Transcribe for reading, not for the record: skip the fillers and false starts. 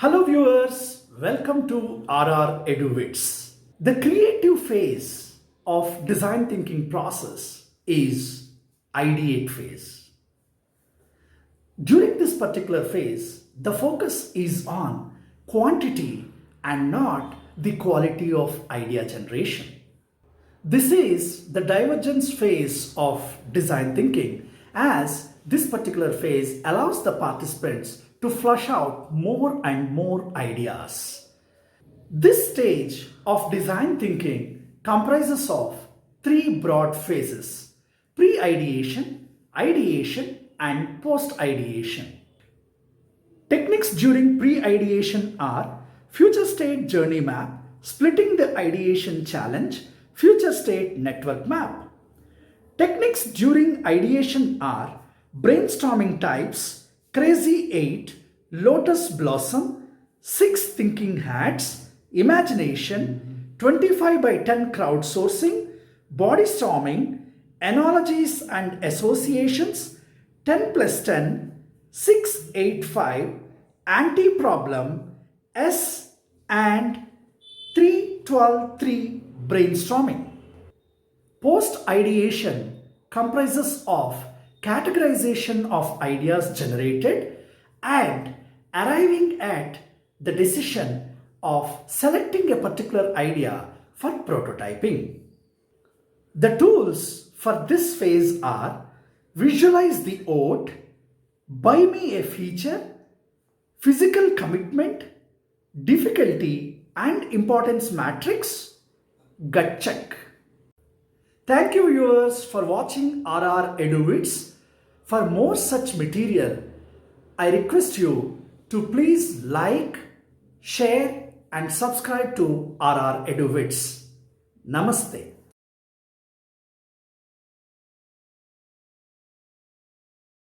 Hello viewers, welcome to RReduVids. The creative phase of design thinking process is ideate phase. During this particular phase, the focus is on quantity and not the quality of idea generation. This is the divergence phase of design thinking, as this particular phase allows the participants to flush out more and more ideas. This stage of design thinking comprises of three broad phases: pre-ideation, ideation, and post-ideation. Techniques during pre-ideation are future state journey map, splitting the ideation challenge, future state network map. Techniques during ideation are brainstorming types, Crazy 8, Lotus Blossom, 6 Thinking Hats, Imagination, 25 by 10 Crowdsourcing, Body Storming, Analogies and Associations, 10 plus 10, 6, 8, 5, Anti-Problem, S and 3, 12, 3 Brainstorming. Post-ideation comprises of categorization of ideas generated and arriving at the decision of selecting a particular idea for prototyping. The tools for this phase are visualize the oat, buy me a feature, physical commitment, difficulty and importance matrix, gut check. Thank you viewers for watching RReduVids. For more such material, I request you to please like, share and subscribe to RReduVids. Namaste.